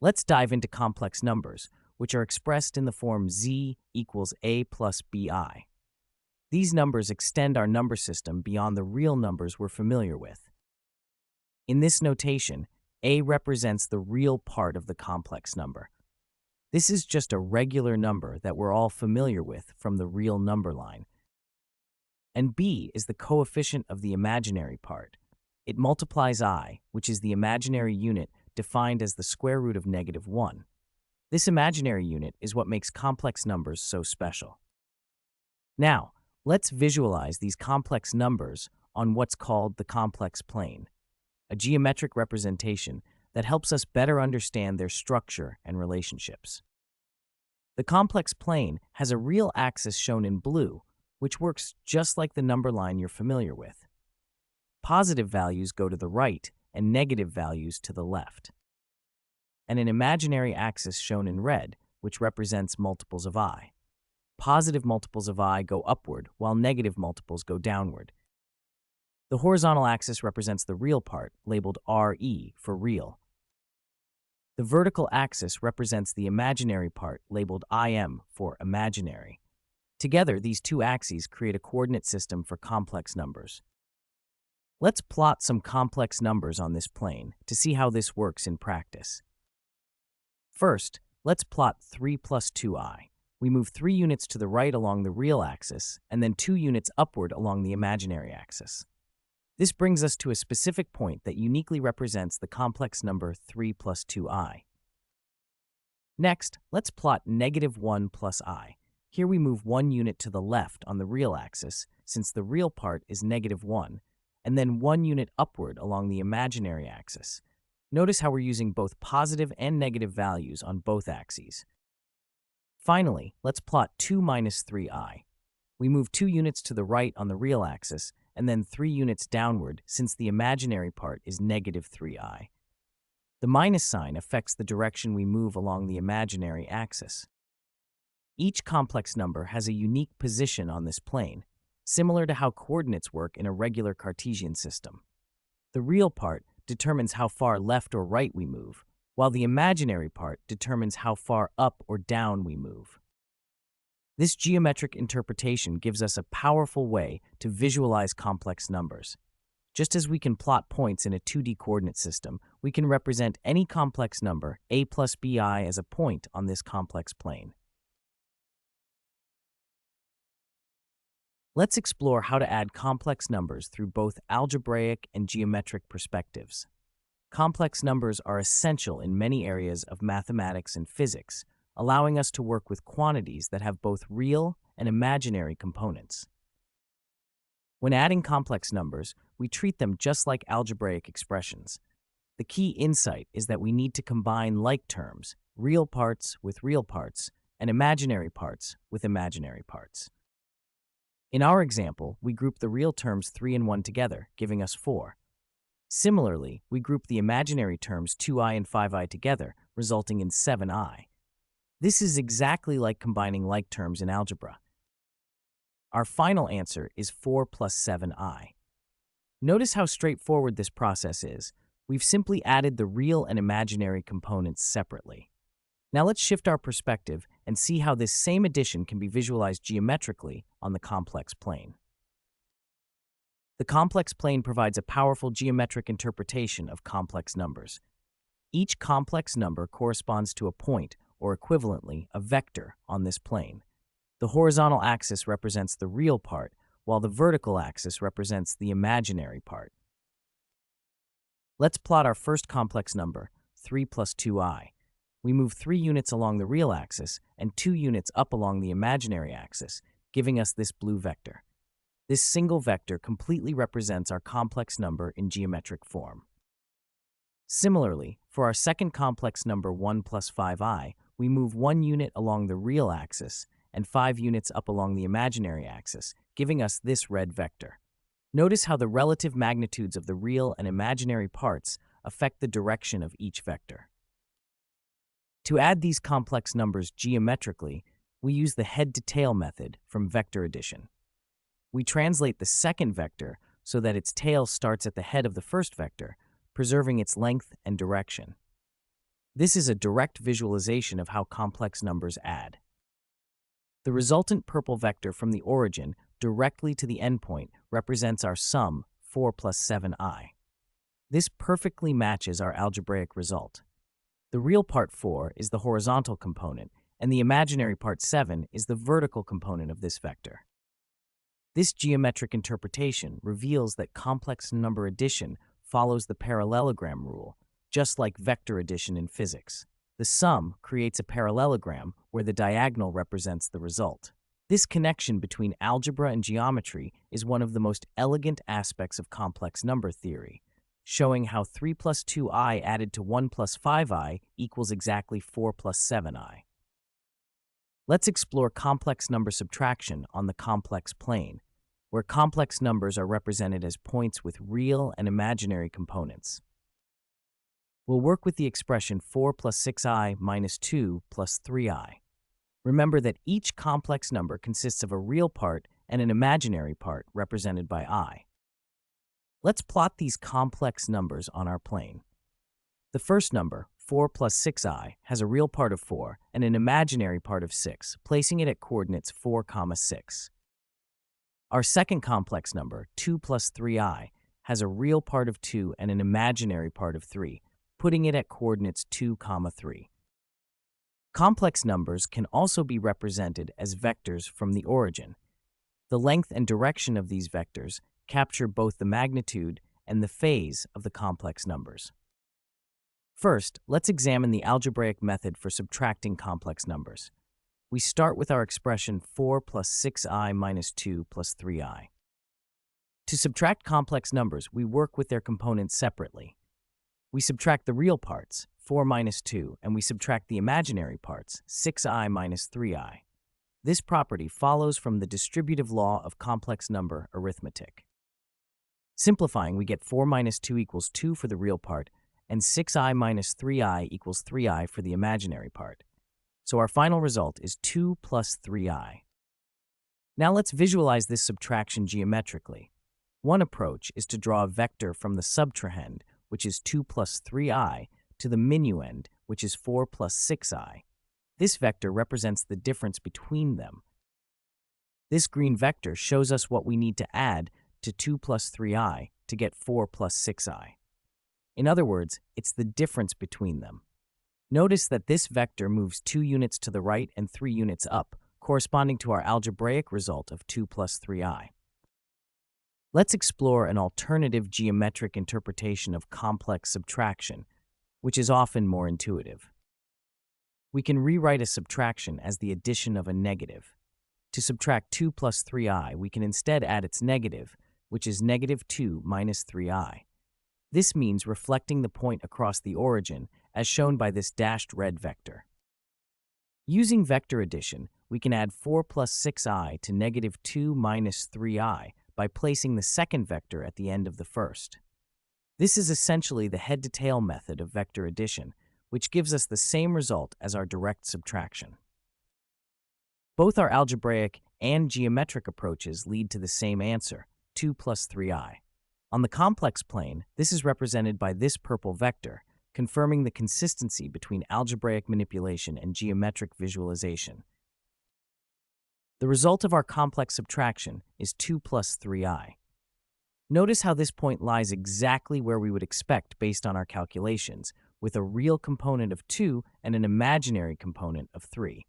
Let's dive into complex numbers, which are expressed in the form z equals a plus bi. These numbers extend our number system beyond the real numbers we're familiar with. In this notation, a represents the real part of the complex number. This is just a regular number that we're all familiar with from the real number line. And b is the coefficient of the imaginary part. It multiplies I, which is the imaginary unit defined as the square root of -1. This imaginary unit is what makes complex numbers so special. Now, let's visualize these complex numbers on what's called the complex plane, a geometric representation that helps us better understand their structure and relationships. The complex plane has a real axis shown in blue, which works just like the number line you're familiar with. Positive values go to the right and negative values to the left. And an imaginary axis shown in red, which represents multiples of I. Positive multiples of I go upward, while negative multiples go downward. The horizontal axis represents the real part, labeled RE for real. The vertical axis represents the imaginary part, labeled IM for imaginary. Together, these two axes create a coordinate system for complex numbers. Let's plot some complex numbers on this plane to see how this works in practice. First, let's plot 3 plus 2i. We move 3 units to the right along the real axis, and then 2 units upward along the imaginary axis. This brings us to a specific point that uniquely represents the complex number 3 plus 2i. Next, let's plot -1 plus I. Here we move 1 unit to the left on the real axis, since the real part is -1, and then 1 unit upward along the imaginary axis. Notice how we're using both positive and negative values on both axes. Finally, let's plot 2 minus 3i. We move 2 units to the right on the real axis, and then 3 units downward since the imaginary part is -3i. The minus sign affects the direction we move along the imaginary axis. Each complex number has a unique position on this plane, similar to how coordinates work in a regular Cartesian system. The real part determines how far left or right we move, while the imaginary part determines how far up or down we move. This geometric interpretation gives us a powerful way to visualize complex numbers. Just as we can plot points in a 2D coordinate system, we can represent any complex number, a plus bi, as a point on this complex plane. Let's explore how to add complex numbers through both algebraic and geometric perspectives. Complex numbers are essential in many areas of mathematics and physics, allowing us to work with quantities that have both real and imaginary components. When adding complex numbers, we treat them just like algebraic expressions. The key insight is that we need to combine like terms, real parts with real parts, and imaginary parts with imaginary parts. In our example, we group the real terms 3 and 1 together, giving us 4. Similarly, we group the imaginary terms 2i and 5i together, resulting in 7i. This is exactly like combining like terms in algebra. Our final answer is 4 plus 7i. Notice how straightforward this process is. We've simply added the real and imaginary components separately. Now let's shift our perspective and see how this same addition can be visualized geometrically on the complex plane. The complex plane provides a powerful geometric interpretation of complex numbers. Each complex number corresponds to a point, or equivalently, a vector, on this plane. The horizontal axis represents the real part, while the vertical axis represents the imaginary part. Let's plot our first complex number, 3 plus 2i. We move 3 units along the real axis and 2 units up along the imaginary axis, giving us this blue vector. This single vector completely represents our complex number in geometric form. Similarly, for our second complex number 1 plus 5i, we move 1 unit along the real axis and 5 units up along the imaginary axis, giving us this red vector. Notice how the relative magnitudes of the real and imaginary parts affect the direction of each vector. To add these complex numbers geometrically, we use the head-to-tail method from vector addition. We translate the second vector so that its tail starts at the head of the first vector, preserving its length and direction. This is a direct visualization of how complex numbers add. The resultant purple vector from the origin directly to the endpoint represents our sum, 4 plus 7i. This perfectly matches our algebraic result. The real part 4 is the horizontal component, and the imaginary part 7 is the vertical component of this vector. This geometric interpretation reveals that complex number addition follows the parallelogram rule, just like vector addition in physics. The sum creates a parallelogram where the diagonal represents the result. This connection between algebra and geometry is one of the most elegant aspects of complex number theory, showing how 3 plus 2i added to 1 plus 5i equals exactly 4 plus 7i. Let's explore complex number subtraction on the complex plane, where complex numbers are represented as points with real and imaginary components. We'll work with the expression 4 plus 6i minus 2 plus 3i. Remember that each complex number consists of a real part and an imaginary part represented by I. Let's plot these complex numbers on our plane. The first number, 4 plus 6i, has a real part of 4 and an imaginary part of 6, placing it at coordinates 4, 6. Our second complex number, 2 plus 3i, has a real part of 2 and an imaginary part of 3, putting it at coordinates 2, 3. Complex numbers can also be represented as vectors from the origin. The length and direction of these vectors capture both the magnitude and the phase of the complex numbers. First, let's examine the algebraic method for subtracting complex numbers. We start with our expression 4 plus 6i minus 2 plus 3i. To subtract complex numbers, we work with their components separately. We subtract the real parts, 4 minus 2, and we subtract the imaginary parts, 6i minus 3i. This property follows from the distributive law of complex number arithmetic. Simplifying, we get 4 minus 2 equals 2 for the real part, and 6i minus 3i equals 3i for the imaginary part. So our final result is 2 plus 3i. Now let's visualize this subtraction geometrically. One approach is to draw a vector from the subtrahend, which is 2 plus 3i, to the minuend, which is 4 plus 6i. This vector represents the difference between them. This green vector shows us what we need to add to 2 plus 3i to get 4 plus 6i. In other words, it's the difference between them. Notice that this vector moves 2 units to the right and 3 units up, corresponding to our algebraic result of 2 plus 3i. Let's explore an alternative geometric interpretation of complex subtraction, which is often more intuitive. We can rewrite a subtraction as the addition of a negative. To subtract 2 plus 3i, we can instead add its negative, which is negative 2 minus 3i. This means reflecting the point across the origin, as shown by this dashed red vector. Using vector addition, we can add 4 plus 6i to negative 2 minus 3i by placing the second vector at the end of the first. This is essentially the head-to-tail method of vector addition, which gives us the same result as our direct subtraction. Both our algebraic and geometric approaches lead to the same answer, 2 plus 3i. On the complex plane, this is represented by this purple vector, confirming the consistency between algebraic manipulation and geometric visualization. The result of our complex subtraction is 2 plus 3i. Notice how this point lies exactly where we would expect based on our calculations, with a real component of 2 and an imaginary component of 3.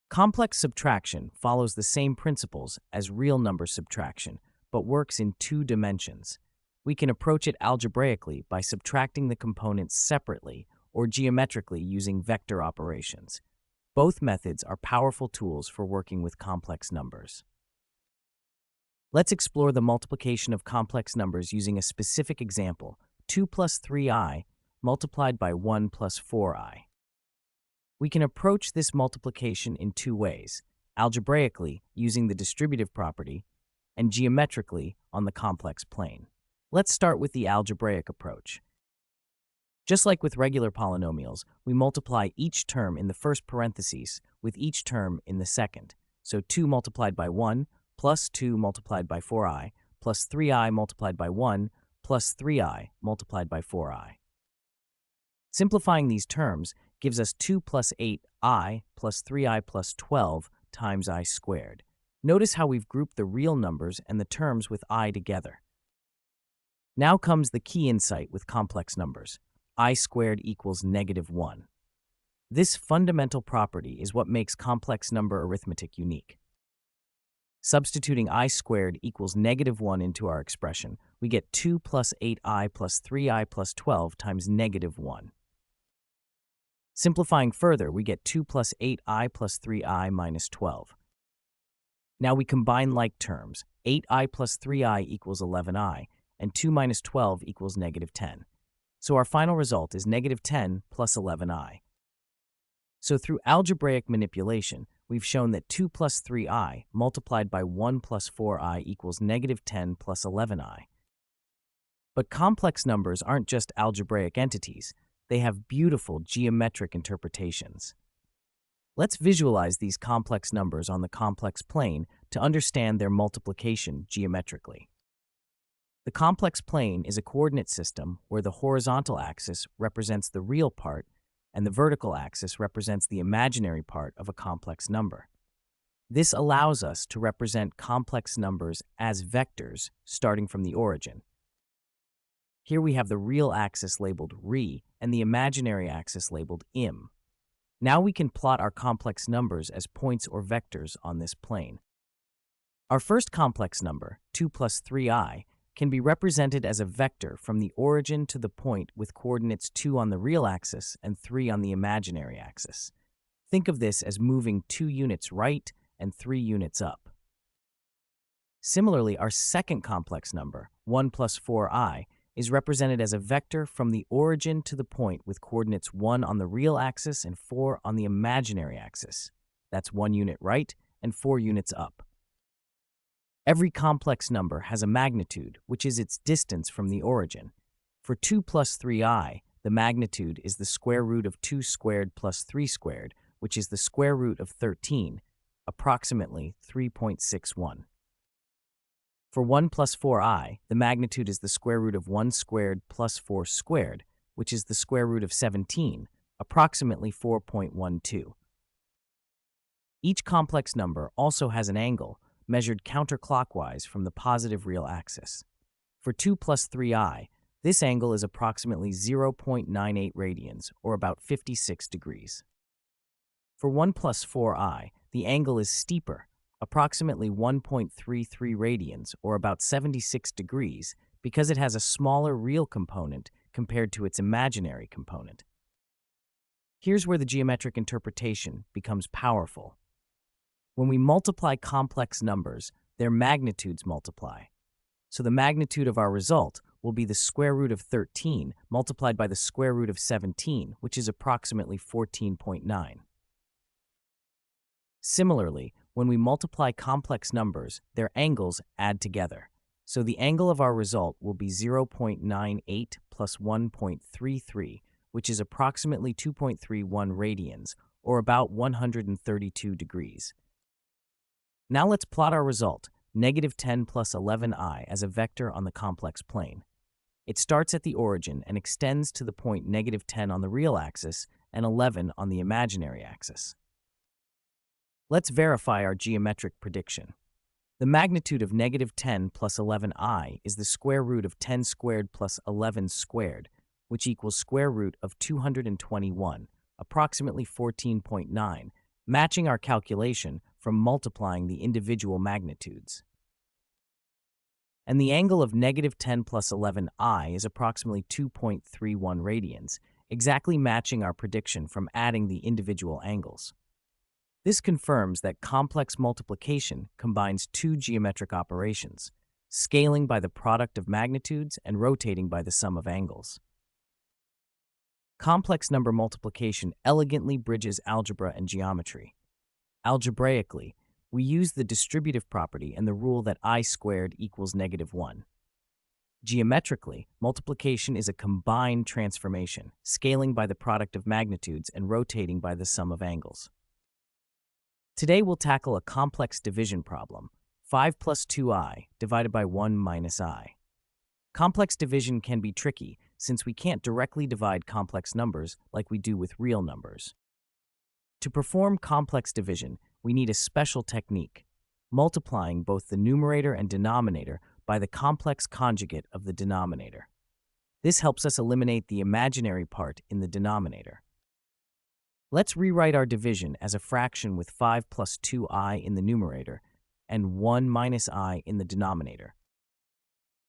Complex subtraction follows the same principles as real number subtraction, but works in 2 dimensions. We can approach it algebraically by subtracting the components separately or geometrically using vector operations. Both methods are powerful tools for working with complex numbers. Let's explore the multiplication of complex numbers using a specific example, 2 plus 3i multiplied by 1 plus 4i. We can approach this multiplication in 2 ways, algebraically using the distributive property and geometrically on the complex plane. Let's start with the algebraic approach. Just like with regular polynomials, we multiply each term in the first parentheses with each term in the second. So 2 multiplied by 1 plus 2 multiplied by 4i plus 3i multiplied by 1 plus 3i multiplied by 4i. Simplifying these terms gives us 2 plus 8i plus 3i plus 12 times I squared. Notice how we've grouped the real numbers and the terms with I together. Now comes the key insight with complex numbers. I squared equals -1. This fundamental property is what makes complex number arithmetic unique. Substituting I squared equals -1 into our expression, we get 2 plus 8i plus 3i plus 12 times -1. Simplifying further, we get 2 plus 8i plus 3i minus 12. Now we combine like terms. 8i plus 3i equals 11i, and 2 minus 12 equals -10. So our final result is -10 plus 11i. So through algebraic manipulation, we've shown that 2 plus 3i multiplied by 1 plus 4i equals -10 plus 11i. But complex numbers aren't just algebraic entities. They have beautiful geometric interpretations. Let's visualize these complex numbers on the complex plane to understand their multiplication geometrically. The complex plane is a coordinate system where the horizontal axis represents the real part and the vertical axis represents the imaginary part of a complex number. This allows us to represent complex numbers as vectors starting from the origin. Here we have the real axis labeled re and the imaginary axis labeled im. Now we can plot our complex numbers as points or vectors on this plane. Our first complex number, 2 plus 3i, can be represented as a vector from the origin to the point with coordinates 2 on the real axis and 3 on the imaginary axis. Think of this as moving 2 units right and 3 units up. Similarly, our second complex number, 1 plus 4i, is represented as a vector from the origin to the point with coordinates 1 on the real axis and 4 on the imaginary axis. That's 1 unit right and 4 units up. Every complex number has a magnitude, which is its distance from the origin. For 2 plus 3i, the magnitude is the square root of 2 squared plus 3 squared, which is the square root of 13, approximately 3.61. For 1 plus 4i, the magnitude is the square root of 1 squared plus 4 squared, which is the square root of 17, approximately 4.12. Each complex number also has an angle, measured counterclockwise from the positive real axis. For 2 plus 3i, this angle is approximately 0.98 radians, or about 56 degrees. For 1 plus 4i, the angle is steeper, approximately 1.33 radians, or about 76 degrees, because it has a smaller real component compared to its imaginary component. Here's where the geometric interpretation becomes powerful. When we multiply complex numbers, their magnitudes multiply. So the magnitude of our result will be the square root of 13 multiplied by the square root of 17, which is approximately 14.9. Similarly, when we multiply complex numbers, their angles add together. So the angle of our result will be 0.98 plus 1.33, which is approximately 2.31 radians, or about 132 degrees. Now let's plot our result, -10 plus 11i, as a vector on the complex plane. It starts at the origin and extends to the point -10 on the real axis and 11 on the imaginary axis. Let's verify our geometric prediction. The magnitude of -10 plus 11i is the square root of 10 squared plus 11 squared, which equals square root of 221, approximately 14.9, matching our calculation from multiplying the individual magnitudes. And the angle of -10 plus 11i is approximately 2.31 radians, exactly matching our prediction from adding the individual angles. This confirms that complex multiplication combines two geometric operations, scaling by the product of magnitudes and rotating by the sum of angles. Complex number multiplication elegantly bridges algebra and geometry. Algebraically, we use the distributive property and the rule that I squared equals -1. Geometrically, multiplication is a combined transformation, scaling by the product of magnitudes and rotating by the sum of angles. Today we'll tackle a complex division problem, 5 plus 2i divided by 1 minus I. Complex division can be tricky since we can't directly divide complex numbers like we do with real numbers. To perform complex division, we need a special technique, multiplying both the numerator and denominator by the complex conjugate of the denominator. This helps us eliminate the imaginary part in the denominator. Let's rewrite our division as a fraction with 5 plus 2i in the numerator and 1 minus I in the denominator.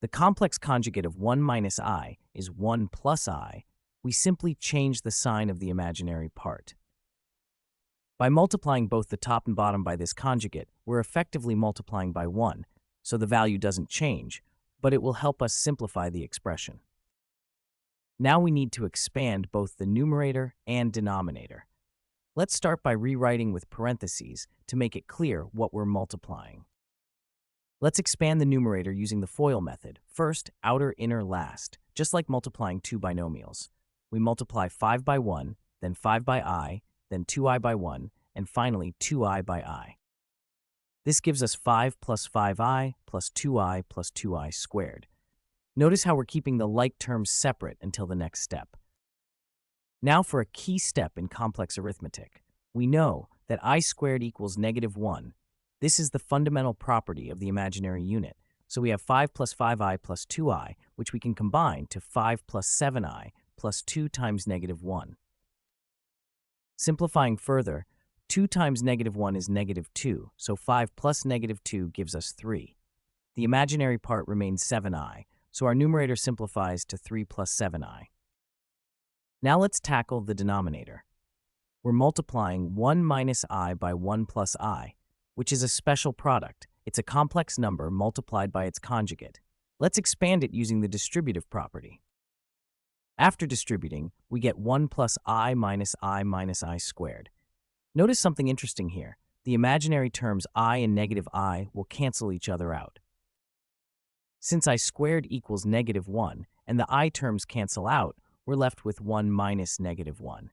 The complex conjugate of 1 minus I is 1 plus I. We simply change the sign of the imaginary part. By multiplying both the top and bottom by this conjugate, we're effectively multiplying by 1, so the value doesn't change, but it will help us simplify the expression. Now we need to expand both the numerator and denominator. Let's start by rewriting with parentheses to make it clear what we're multiplying. Let's expand the numerator using the FOIL method. First, outer, inner, last, just like multiplying two binomials. We multiply 5 by 1, then 5 by I, then 2i by 1, and finally 2i by I. This gives us 5 plus 5i plus 2i plus 2i squared. Notice how we're keeping the like terms separate until the next step. Now for a key step in complex arithmetic. We know that I squared equals -1. This is the fundamental property of the imaginary unit. So we have 5 plus 5i plus 2i, which we can combine to 5 plus 7i plus 2 times -1. Simplifying further, 2 times -1 is -2, so 5 plus -2 gives us 3. The imaginary part remains 7i, so our numerator simplifies to 3 plus 7i. Now let's tackle the denominator. We're multiplying 1 minus I by 1 plus I, which is a special product. It's a complex number multiplied by its conjugate. Let's expand it using the distributive property. After distributing, we get 1 plus I minus I squared. Notice something interesting here. The imaginary terms I and -I will cancel each other out. Since I squared equals -1 and the I terms cancel out, we're left with 1 minus -1.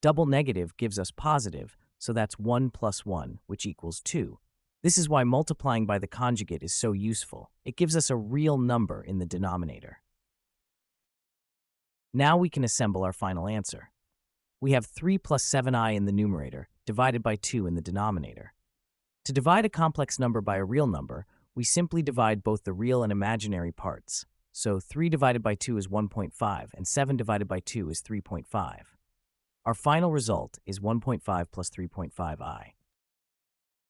Double negative gives us positive, so that's 1 plus 1, which equals 2. This is why multiplying by the conjugate is so useful. It gives us a real number in the denominator. Now we can assemble our final answer. We have 3 plus 7i in the numerator, divided by 2 in the denominator. To divide a complex number by a real number, we simply divide both the real and imaginary parts. So 3 divided by 2 is 1.5, and 7 divided by 2 is 3.5. Our final result is 1.5 plus 3.5i.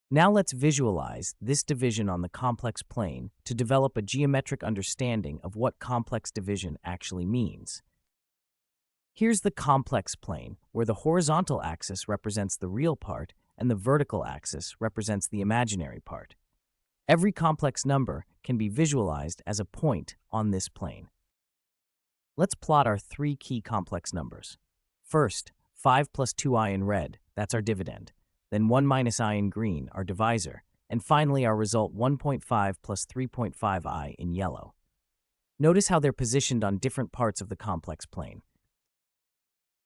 Now let's visualize this division on the complex plane to develop a geometric understanding of what complex division actually means. Here's the complex plane, where the horizontal axis represents the real part and the vertical axis represents the imaginary part. Every complex number can be visualized as a point on this plane. Let's plot our three key complex numbers. First, 5 plus 2i in red, that's our dividend. Then 1 minus I in green, our divisor. And finally, our result 1.5 plus 3.5i in yellow. Notice how they're positioned on different parts of the complex plane.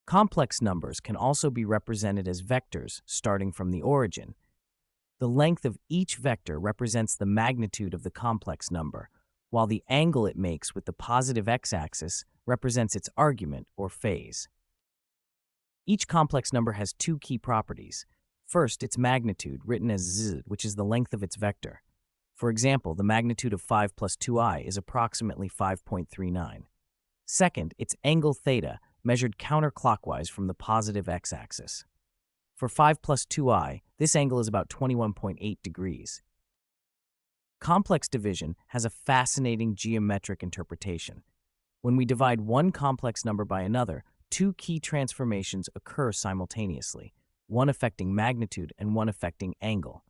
Complex numbers can also be represented as vectors starting from the origin. The length of each vector represents the magnitude of the complex number, while the angle it makes with the positive x-axis represents its argument or phase. Each complex number has two key properties. First, its magnitude, written as z, which is the length of its vector. For example, the magnitude of 5 plus 2i is approximately 5.39. Second, its angle theta, measured counterclockwise from the positive x-axis. For 5 plus 2i, this angle is about 21.8 degrees. Complex division has a fascinating geometric interpretation. When we divide one complex number by another, two key transformations occur simultaneously, one affecting magnitude and one affecting angle.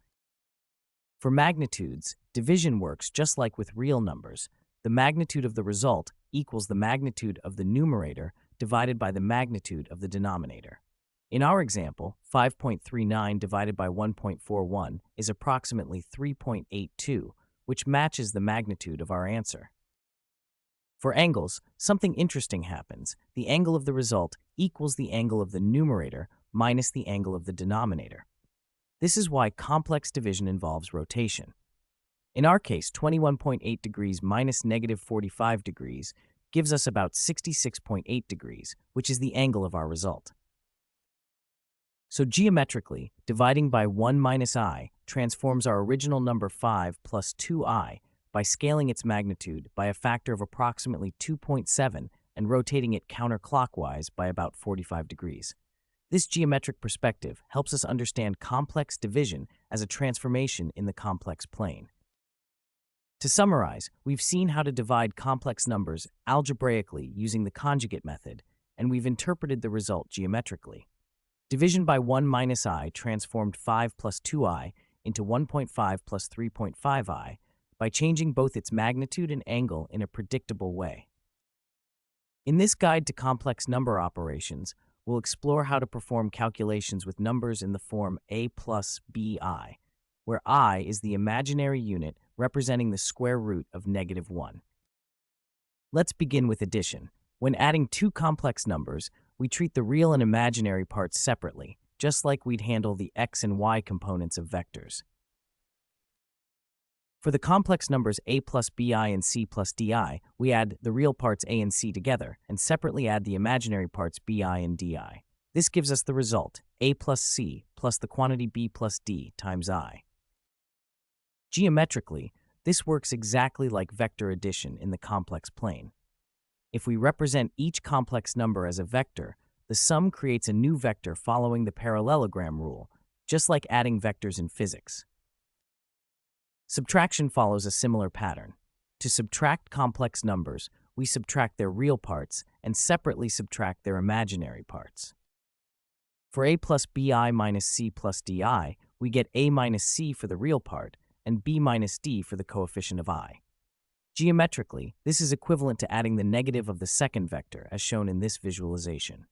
For magnitudes, division works just like with real numbers. The magnitude of the result equals the magnitude of the numerator divided by the magnitude of the denominator. In our example, 5.39 divided by 1.41 is approximately 3.82, which matches the magnitude of our answer. For angles, something interesting happens. The angle of the result equals the angle of the numerator minus the angle of the denominator. This is why complex division involves rotation. In our case, 21.8 degrees minus negative 45 degrees gives us about 66.8 degrees, which is the angle of our result. So geometrically, dividing by 1 minus I transforms our original number 5 plus 2I by scaling its magnitude by a factor of approximately 2.7 and rotating it counterclockwise by about 45 degrees. This geometric perspective helps us understand complex division as a transformation in the complex plane. To summarize, we've seen how to divide complex numbers algebraically using the conjugate method, and we've interpreted the result geometrically. Division by 1 minus I transformed 5 plus 2I into 1.5 plus 3.5I by changing both its magnitude and angle in a predictable way. In this guide to complex number operations, we'll explore how to perform calculations with numbers in the form a plus bi, where I is the imaginary unit representing the square root of -1. Let's begin with addition. When adding two complex numbers, we treat the real and imaginary parts separately, just like we'd handle the x and y components of vectors. For the complex numbers a plus bi and c plus di, we add the real parts a and c together, and separately add the imaginary parts bi and di. This gives us the result, a plus c plus the quantity b plus d times I. Geometrically, this works exactly like vector addition in the complex plane. If we represent each complex number as a vector, the sum creates a new vector following the parallelogram rule, just like adding vectors in physics. Subtraction follows a similar pattern. To subtract complex numbers, we subtract their real parts and separately subtract their imaginary parts. For a plus bi minus c plus di, we get a minus c for the real part and b minus d for the coefficient of I. Geometrically, this is equivalent to adding the negative of the second vector, as shown in this visualization.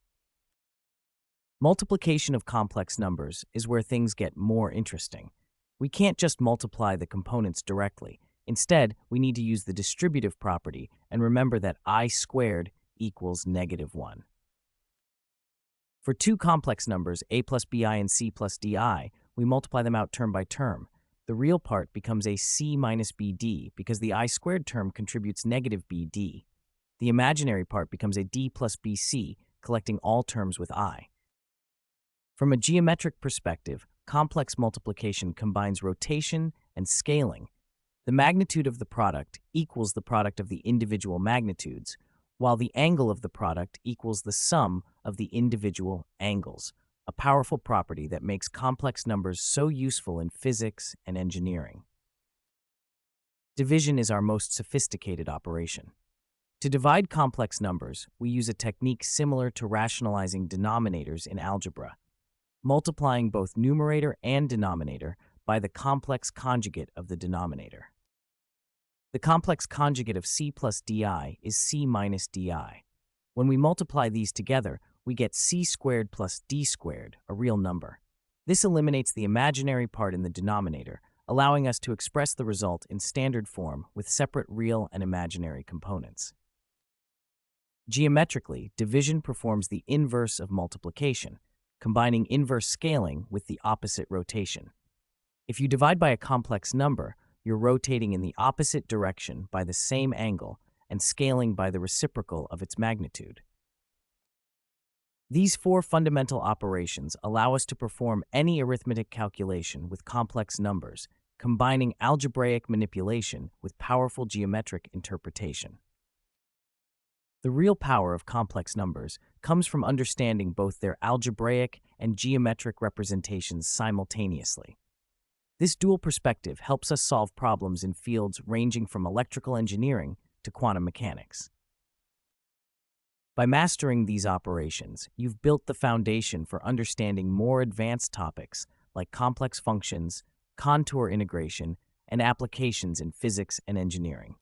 Multiplication of complex numbers is where things get more interesting. We can't just multiply the components directly. Instead, we need to use the distributive property and remember that I squared equals -1. For two complex numbers, a plus bi and c plus di, we multiply them out term by term. The real part becomes a c minus bd because the I squared term contributes -bd. The imaginary part becomes a d plus bc, collecting all terms with I. From a geometric perspective, complex multiplication combines rotation and scaling. The magnitude of the product equals the product of the individual magnitudes, while the angle of the product equals the sum of the individual angles, a powerful property that makes complex numbers so useful in physics and engineering. Division is our most sophisticated operation. To divide complex numbers, we use a technique similar to rationalizing denominators in algebra, multiplying both numerator and denominator by the complex conjugate of the denominator. The complex conjugate of c plus di is c minus di. When we multiply these together, we get c squared plus d squared, a real number. This eliminates the imaginary part in the denominator, allowing us to express the result in standard form with separate real and imaginary components. Geometrically, division performs the inverse of multiplication, combining inverse scaling with the opposite rotation. If you divide by a complex number, you're rotating in the opposite direction by the same angle and scaling by the reciprocal of its magnitude. These four fundamental operations allow us to perform any arithmetic calculation with complex numbers, combining algebraic manipulation with powerful geometric interpretation. The real power of complex numbers comes from understanding both their algebraic and geometric representations simultaneously. This dual perspective helps us solve problems in fields ranging from electrical engineering to quantum mechanics. By mastering these operations, you've built the foundation for understanding more advanced topics like complex functions, contour integration, and applications in physics and engineering.